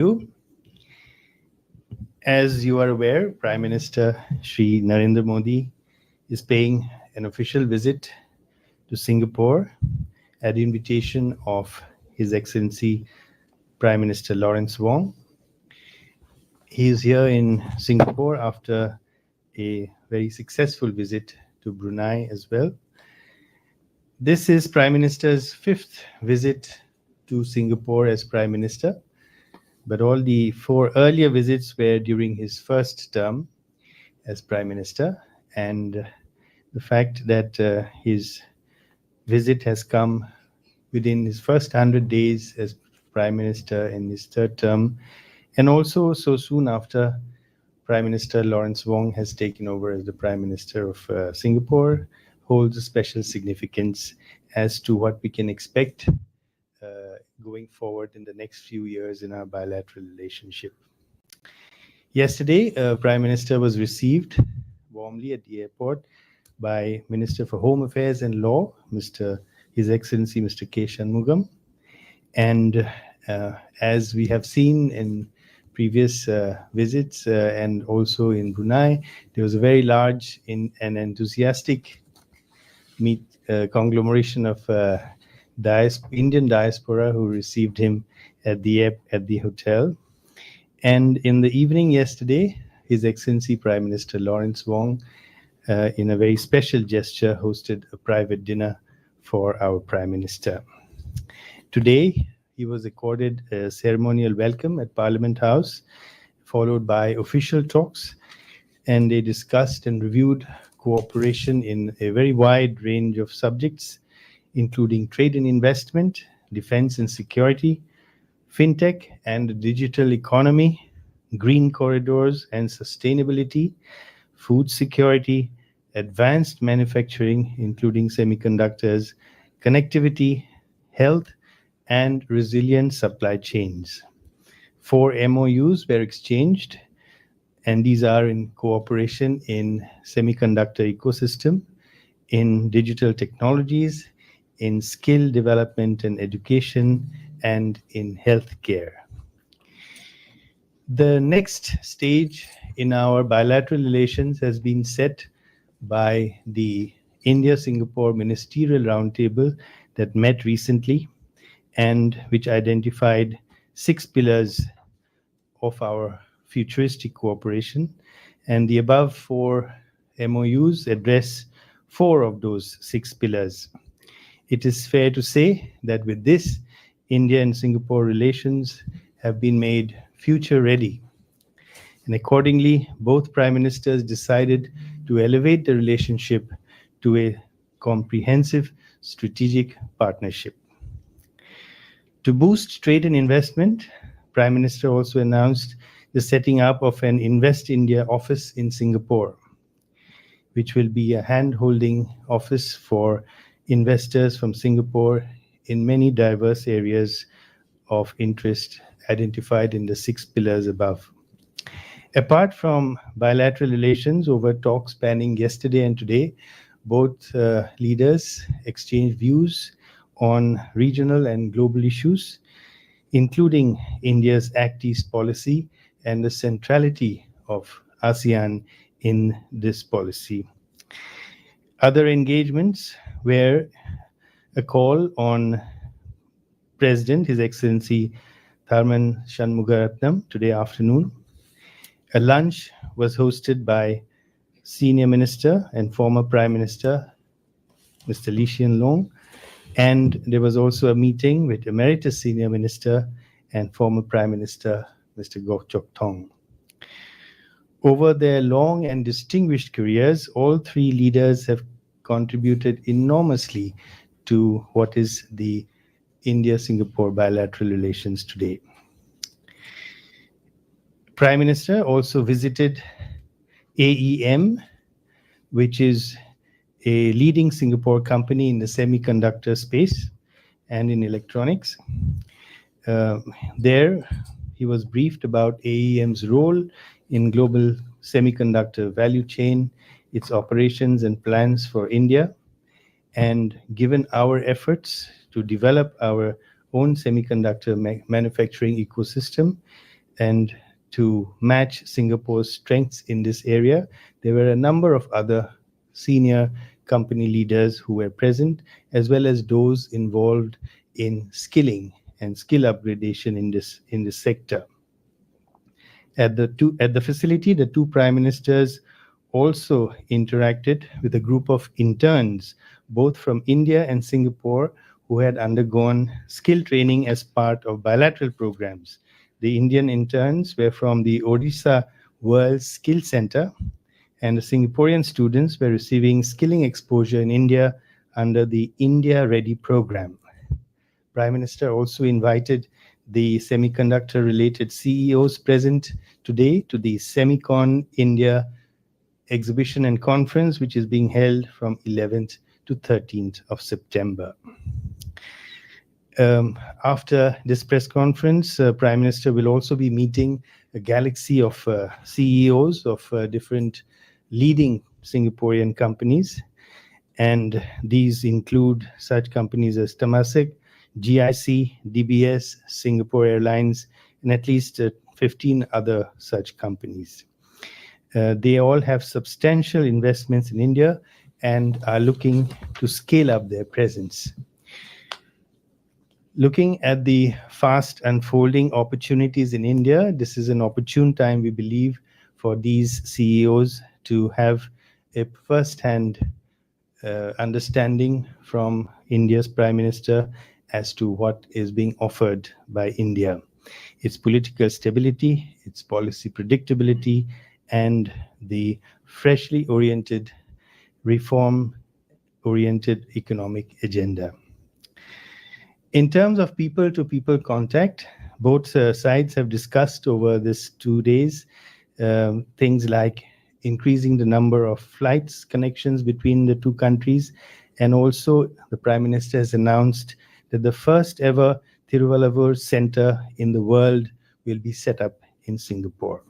you. As you are aware, Prime Minister Shri Narendra Modi is paying an official visit to Singapore at the invitation of His Excellency Prime Minister Lawrence Wong. He is here in Singapore after a very successful visit to Brunei as well. This is Prime Minister's fifth visit to Singapore as Prime Minister, but all the four earlier visits were during his first term as Prime Minister, and the fact that his visit has come within his first 100 days as Prime Minister in his third term, and also so soon after Prime Minister Lawrence Wong has taken over as the Prime Minister of Singapore, holds a special significance as to what we can expect going forward in the next few years in our bilateral relationship. Yesterday, Prime Minister was received warmly at the airport by Minister for Home Affairs and Law, His Excellency Mr. K. Shanmugam. And as we have seen in previous visits and also in Brunei, there was a very large and enthusiastic conglomeration of Indian diaspora who received him at the hotel. And in the evening yesterday, His Excellency Prime Minister Lawrence Wong, in a very special gesture, hosted a private dinner for our Prime Minister. Today, he was accorded a ceremonial welcome at Parliament House, followed by official talks, and they discussed and reviewed cooperation in a very wide range of subjects, including trade and investment, defense and security, fintech and digital economy, green corridors and sustainability, food security, advanced manufacturing, including semiconductors, connectivity, health, and resilient supply chains. 4 MOUs were exchanged, and these are in cooperation in semiconductor ecosystem, in digital technologies, in skill development and education, and in healthcare. The next stage in our bilateral relations has been set by the India-Singapore Ministerial Roundtable that met recently and which identified 6 pillars of our futuristic cooperation. And the above 4 MOUs address 4 of those 6 pillars. It is fair to say that with this, India and Singapore relations have been made future ready. And accordingly, both Prime Ministers decided to elevate the relationship to a comprehensive strategic partnership. To boost trade and investment, Prime Minister also announced the setting up of an Invest India office in Singapore, which will be a hand-holding office for investors from Singapore in many diverse areas of interest identified in the 6 pillars above. Apart from bilateral relations over talks spanning yesterday and today, both leaders exchanged views on regional and global issues, including India's Act East policy and the centrality of ASEAN in this policy. Other engagements were a call on President, His Excellency Tharman Shanmugaratnam today afternoon. A lunch was hosted by Senior Minister and former Prime Minister, Mr. Lee Hsien Loong, and there was also a meeting with Emeritus Senior Minister and former Prime Minister, Mr. Goh Chok Tong. Over their long and distinguished careers, all 3 leaders have contributed enormously to what is the India-Singapore bilateral relations today. Prime Minister also visited AEM, which is a leading Singapore company in the semiconductor space and in electronics. There, he was briefed about AEM's role in global semiconductor value chain, its operations and plans for India, and given our efforts to develop our own semiconductor manufacturing ecosystem, and to match Singapore's strengths in this area, there were a number of other senior company leaders who were present, as well as those involved in skilling and skill upgradation in this sector. At the facility, the two prime ministers also interacted with a group of interns, both from India and Singapore, who had undergone skill training as part of bilateral programs. The Indian interns were from the Odisha World Skill Center, and the Singaporean students were receiving skilling exposure in India under the India Ready program. Prime Minister also invited the semiconductor related CEOs present today to the Semicon India exhibition and conference, which is being held from 11th to 13th of September. After this press conference, Prime Minister will also be meeting a galaxy of CEOs of different leading Singaporean companies. And these include such companies as Temasek, GIC, DBS, Singapore Airlines, and at least 15 other such companies. They all have substantial investments in India and are looking to scale up their presence. Looking at the fast unfolding opportunities in India, this is an opportune time, we believe, for these CEOs to have a first-hand understanding from India's Prime Minister as to what is being offered by India, its political stability, its policy predictability, and the freshly oriented, reform-oriented economic agenda. In terms of people-to-people contact, both sides have discussed over these 2 days things like increasing the number of flights connections between the two countries, and also the Prime Minister has announced that the first ever Tiruvallur Center in the world will be set up in Singapore.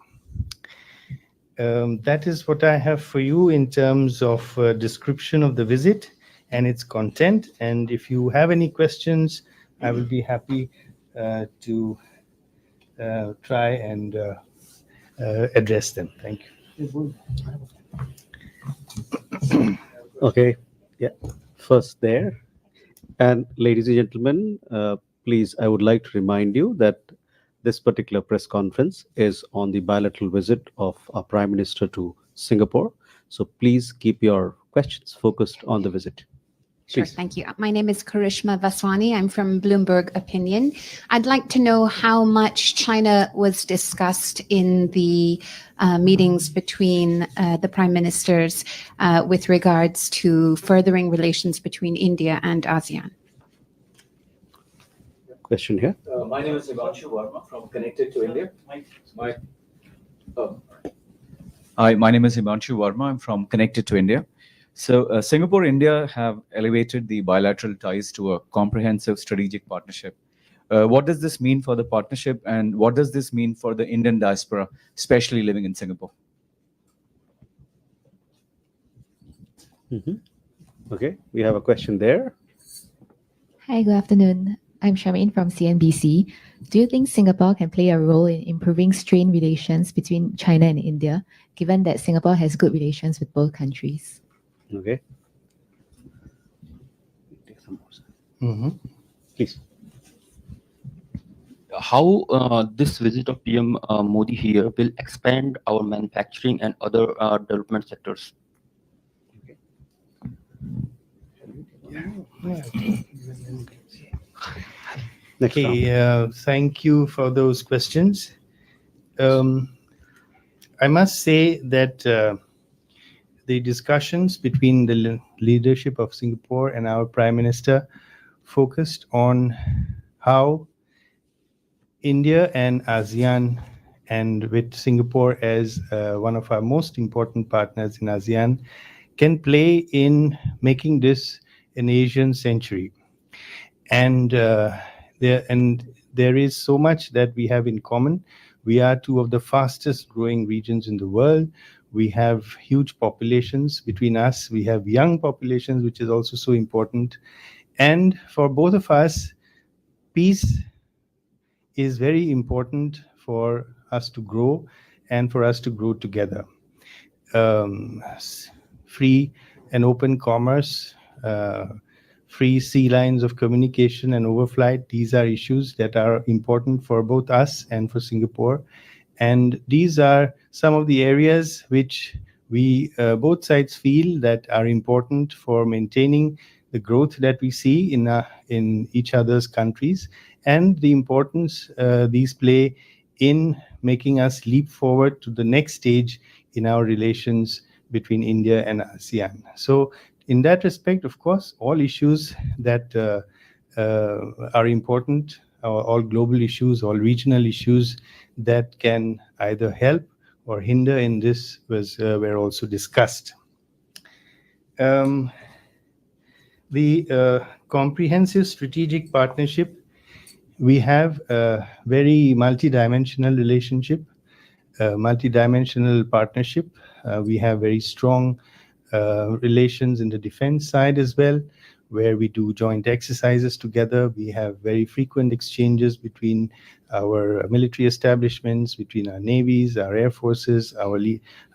That is what I have for you in terms of description of the visit and its content. And if you have any questions, I will be happy to try and address them. Thank you. Okay, yeah, first there. And ladies and gentlemen, please, I would like to remind you that this particular press conference is on the bilateral visit of our Prime Minister to Singapore. So please keep your questions focused on the visit. Sure, thank you. My name is Karishma Vaswani. I'm from Bloomberg Opinion. I'd like to know how much China was discussed in the meetings between the prime ministers with regards to furthering relations between India and ASEAN. Question here. My name is Himanshu Verma from Connected to India. Hi, my name is Himanshu Verma. I'm from Connected to India. So Singapore and India have elevated the bilateral ties to a comprehensive strategic partnership. What does this mean for the partnership, and what does this mean for the Indian diaspora, especially living in Singapore? Okay, we have a question there. Hi, good afternoon. I'm Charmaine from CNBC. Do you think Singapore can play a role in improving strained relations between China and India, given that Singapore has good relations with both countries? Okay. Take some more. Please. How this visit of PM Modi here will expand our manufacturing and other development sectors? Okay, thank you for those questions. I must say that the discussions between the leadership of Singapore and our Prime Minister focused on how India and ASEAN, and with Singapore as one of our most important partners in ASEAN, can play in making this an Asian century. And there is so much that we have in common. We are two of the fastest growing regions in the world. We have huge populations between us. We have young populations, which is also so important. And for both of us, peace is very important for us to grow and for us to grow together. Free and open commerce, free sea lines of communication and overflight, these are issues that are important for both us and for Singapore. And these are some of the areas which we both sides feel that are important for maintaining the growth that we see in each other's countries, and the importance these play in making us leap forward to the next stage in our relations between India and ASEAN. So in that respect, of course, all issues that are important, all global issues, all regional issues that can either help or hinder in this were also discussed. The comprehensive strategic partnership, we have a very multidimensional relationship, multidimensional partnership. We have very strong relations in the defense side as well, where we do joint exercises together. We have very frequent exchanges between our military establishments, between our navies, our air forces, our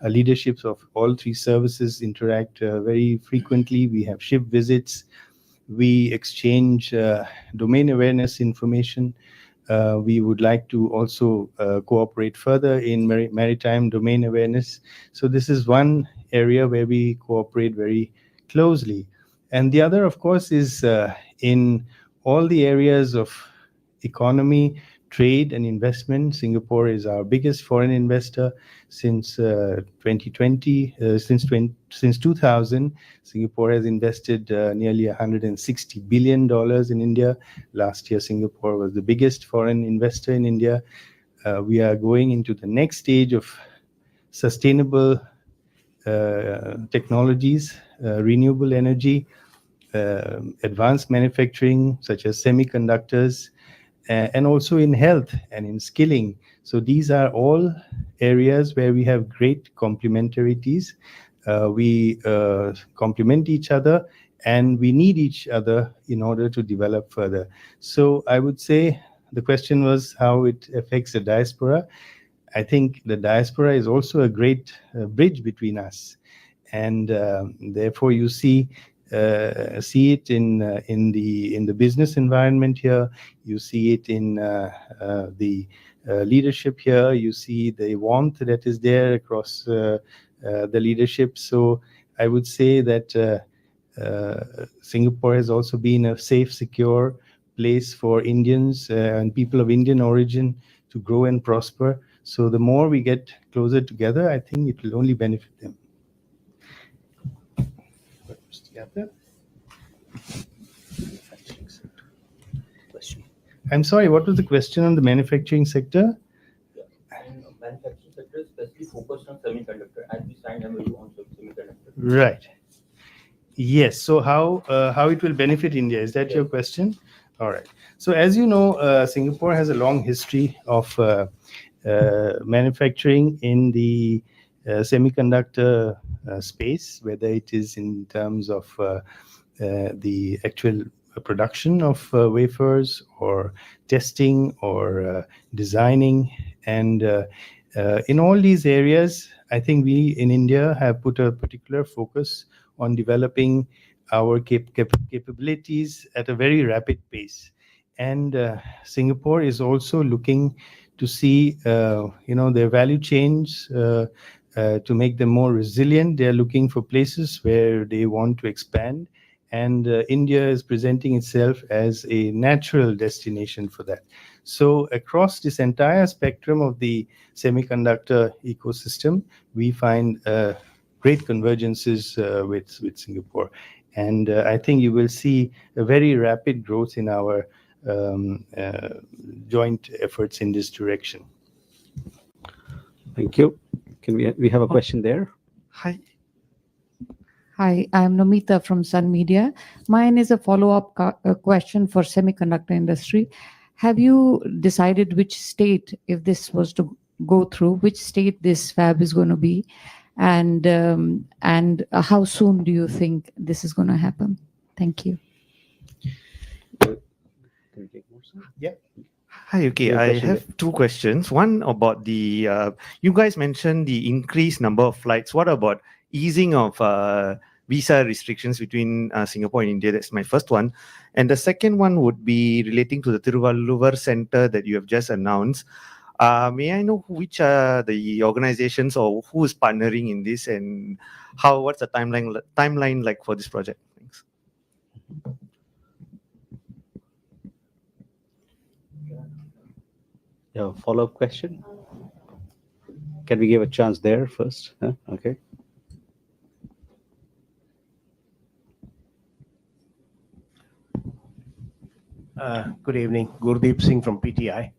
leaderships of all three services interact very frequently. We have ship visits. We exchange domain awareness information. We would like to also cooperate further in maritime domain awareness. So this is one area where we cooperate very closely. And the other, of course, is in all the areas of economy, trade and investment. Singapore is our biggest foreign investor since 2020. Since 2000, Singapore has invested nearly $160 billion in India. Last year, Singapore was the biggest foreign investor in India. We are going into the next stage of sustainable technologies, renewable energy, advanced manufacturing such as semiconductors, and also in health and in skilling. So these are all areas where we have great complementarities. We complement each other and we need each other in order to develop further. So I would say the question was how it affects the diaspora. I think the diaspora is also a great bridge between us, and therefore you see it in the business environment here. You see it in the leadership here. You see the warmth that is there across the leadership. So I would say that Singapore has also been a safe, secure place for Indians and people of Indian origin to grow and prosper. So the more we get closer together, I think it will only benefit them. I'm sorry, what was the question on the manufacturing sector? Manufacturing sector is especially focused on semiconductor, as we signed MOU on semiconductor. Right. Yes. So how it will benefit India? Is that your question? All right. So as you know, Singapore has a long history of manufacturing in the semiconductor space, whether it is in terms of the actual production of wafers or testing or designing. And in all these areas, I think we in India have put a particular focus on developing our capabilities at a very rapid pace. And Singapore is also looking to see, their value chains to make them more resilient. They're looking for places where they want to expand. And India is presenting itself as a natural destination for that. So across this entire spectrum of the semiconductor ecosystem, we find great convergences with Singapore. And I think you will see a very rapid growth in our joint efforts in this direction. Thank you. Can we have a question there? Hi. Hi, I'm Nomita from Sun Media. Mine is a follow-up question for semiconductor industry. Have you decided which state, if this was to go through, which state this fab is going to be, and how soon do you think this is going to happen? Thank you. Yeah. Hi, okay. Your I question, have two questions. One about the, you guys mentioned the increased number of flights. What about easing of visa restrictions between Singapore and India? That's my first one. And the second one would be relating to the Tiruvalluvar Center that you have just announced. May I know which are the organizations or who is partnering in this, and what's the timeline like for this project? Thanks. your follow-up question? Can we give a chance there first? Huh? Okay. Good evening, Gurdeep Singh from PTI.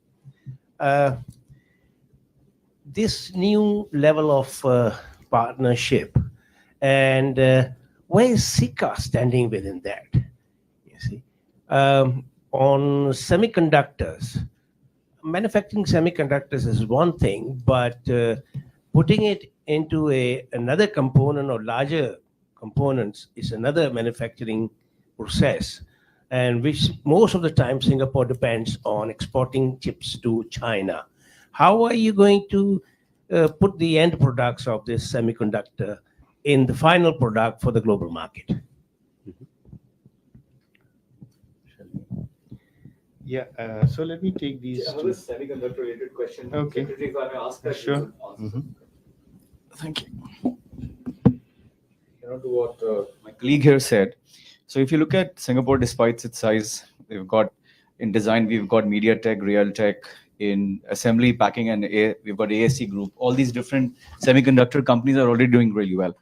This new level of partnership, and where is Sika standing within that? You see, on semiconductors, manufacturing semiconductors is one thing, but putting it into another component or larger components is another manufacturing process, and which most of the time Singapore depends on exporting chips to China. How are you going to put the end products of this semiconductor in the final product for the global market? Yeah, so let me take these two. Semiconductor related question. Okay. Secretary, if I may ask that, Sure. you should answer. Thank you. To what my colleague here said. So if you look at Singapore, despite its size, we've got in design, we've got MediaTek, Realtek, in assembly, packing, and we've got ASE Group. All these different semiconductor companies are already doing really well.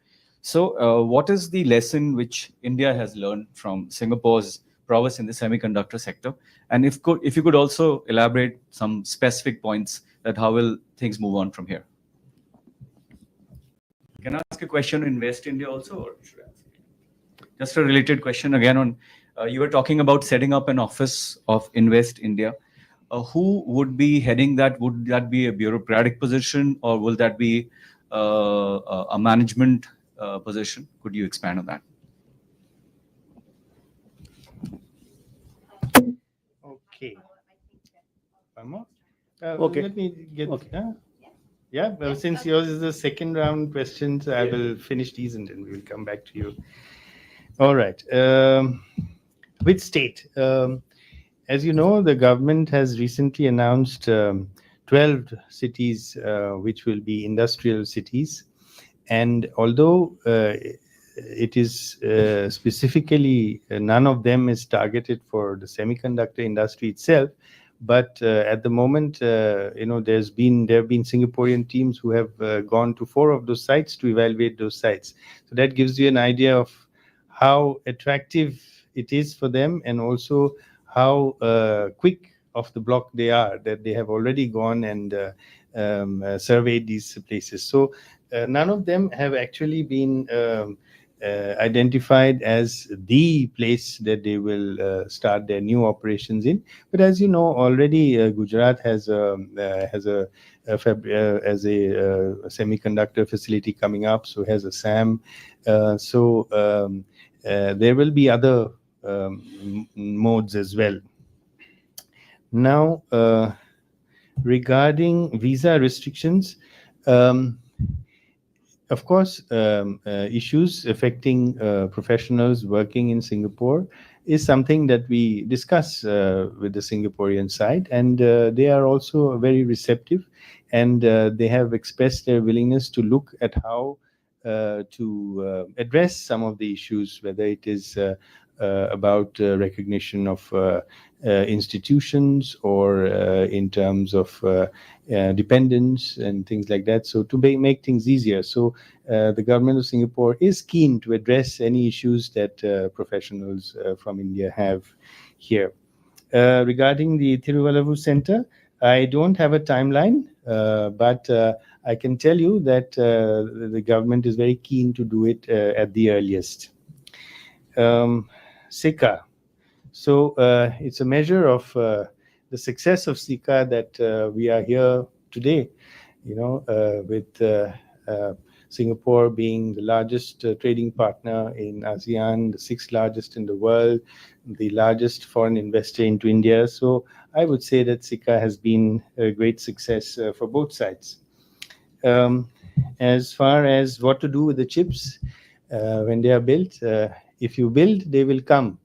So what is the lesson which India has learned from Singapore's prowess in the semiconductor sector? And if you could also elaborate some specific points that how will things move on from here? Can I ask a question on Invest India also, or should I ask? Just a related question again on, you were talking about setting up an office of Invest India. Who would be heading that? Would that be a bureaucratic position, or will that be a management position? Could you expand on that? Okay. One more? Okay. Let me get. Okay. Yeah, well, since yours is the second round questions, I will finish these and then we will come back to you. All right. Which state? As you know, the government has recently announced 12 cities which will be industrial cities. And although it is specifically, none of them is targeted for the semiconductor industry itself, but at the moment, there have been Singaporean teams who have gone to 4 of those sites to evaluate those sites. So that gives you an idea of how attractive it is for them, and also how quick off the block they are, that they have already gone and surveyed these places. So none of them have actually been identified as the place that they will start their new operations in. But as you know, already Gujarat has a semiconductor facility coming up, so has a SAM. There will be other modes as well. Now, regarding visa restrictions, of course, issues affecting professionals working in Singapore is something that we discuss with the Singaporean side, and they are also very receptive, and they have expressed their willingness to look at how to address some of the issues, whether it is about recognition of institutions, or in terms of dependence and things like that. So to make things easier. So the government of Singapore is keen to address any issues that professionals from India have here. Regarding the Tiruvalluvar Center, I don't have a timeline, but I can tell you that the government is very keen to do it at the earliest. Sika. So it's a measure of the success of Sika that we are here today, with Singapore being the largest trading partner in ASEAN, the sixth largest in the world, the largest foreign investor into India. So I would say that SICA has been a great success for both sides. As far as what to do with the chips when they are built, if you build, they will come.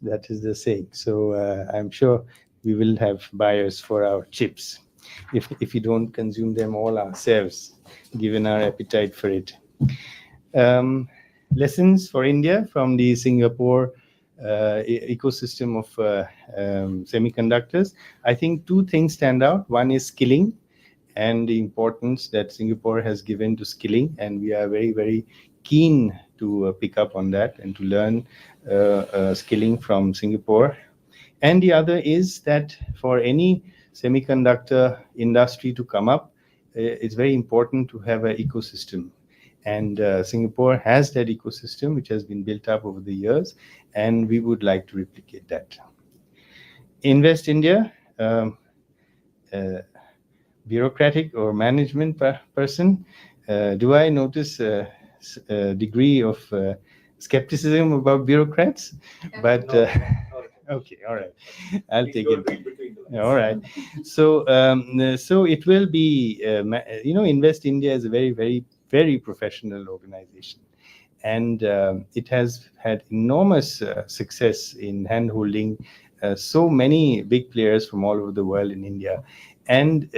That is the saying. So I'm sure we will have buyers for our chips if we don't consume them all ourselves, given our appetite for it. Lessons for India from the Singapore ecosystem of semiconductors. I think two things stand out. One is skilling and the importance that Singapore has given to skilling, and we are very, very keen to pick up on that and to learn skilling from Singapore. And the other is that for any semiconductor industry to come up, it's very important to have an ecosystem. And Singapore has that ecosystem, which has been built up over the years, and we would like to replicate that. Invest India, bureaucratic or management person, do I notice a degree of skepticism about bureaucrats? But okay, all right, I'll take it. All right, so so it will be, Invest India is a very, very, very professional organization, and it has had enormous success in hand-holding so many big players from all over the world in India. And,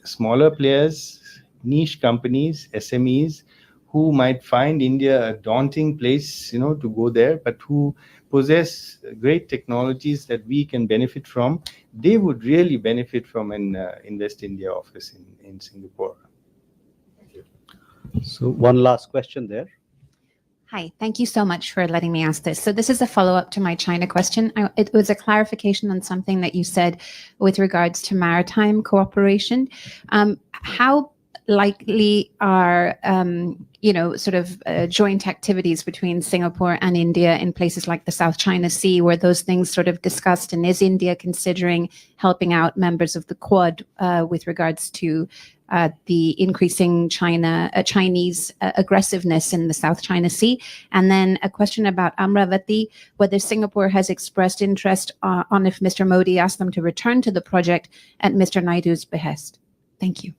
smaller players, niche companies, SMEs, who might find India a daunting place, to go there, but who possess great technologies that we can benefit from, they would really benefit from an Invest India office in Singapore. So one last question there. Hi, thank you so much for letting me ask this. So this is a follow-up to my China question. It was a clarification on something that you said with regards to maritime cooperation. How likely are, joint activities between Singapore and India in places like the South China Sea? Were those things sort of discussed? And is India considering helping out members of the Quad with regards to the increasing Chinese aggressiveness in the South China Sea? And then a question about Amravati, whether Singapore has expressed interest on if Mr. Modi asked them to return to the project at Mr. Naidu's behest. Thank you.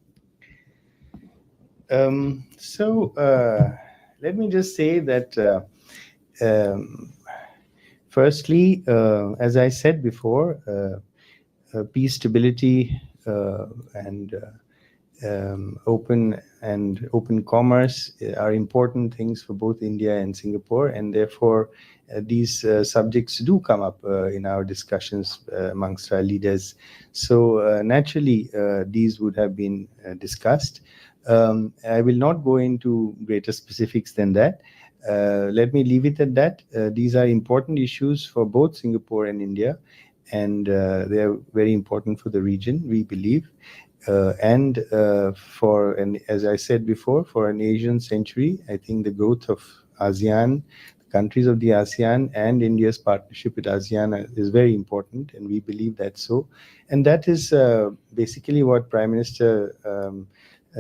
Let me just say that firstly, as I said before, peace, stability, and open commerce are important things for both India and Singapore, and therefore these subjects do come up in our discussions amongst our leaders. So naturally, these would have been discussed. I will not go into greater specifics than that. Let me leave it at that. These are important issues for both Singapore and India, and they are very important for the region, we believe. And as I said before, for an Asian century, I think the growth of ASEAN, the countries of the ASEAN, and India's partnership with ASEAN is very important, and we believe that's so. And that is basically what Prime Minister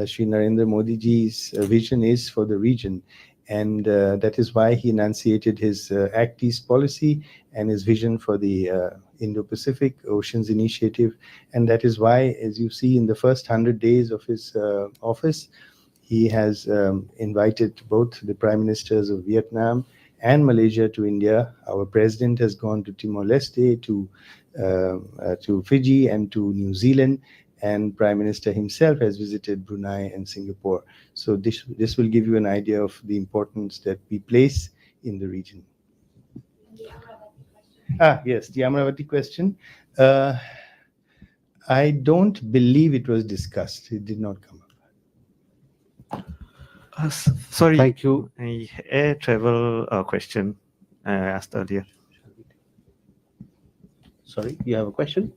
Shri Narendra Modi ji's vision is for the region. And that is why he enunciated his Act East policy and his vision for the Indo-Pacific Oceans Initiative. And that is why, as you see in the first 100 days of his office, he has invited both the Prime Ministers of Vietnam and Malaysia to India. Our President has gone to Timor-Leste, to Fiji, and to New Zealand. And Prime Minister himself has visited Brunei and Singapore. So this will give you an idea of the importance that we place in the region. Yes, the Amravati question. I don't believe it was discussed. It did not come up. Sorry. Thank you. Air travel question I asked earlier. Sorry, you have a question?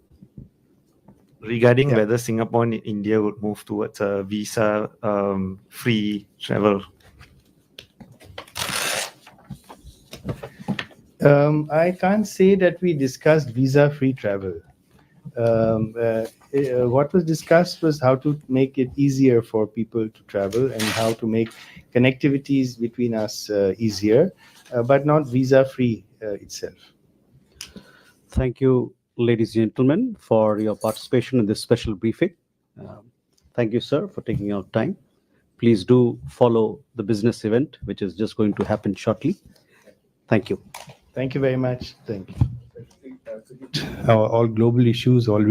Regarding whether Singapore and India would move towards a visa-free travel. I can't say that we discussed visa-free travel. what was discussed was how to make it easier for people to travel and how to make connectivities between us easier, but not visa-free itself. Thank you, ladies and gentlemen, for your participation in this special briefing. Thank you, sir, for taking out time. Please do follow the business event, which is just going to happen shortly. Thank you. Thank you very much. Thank you. All global issues, all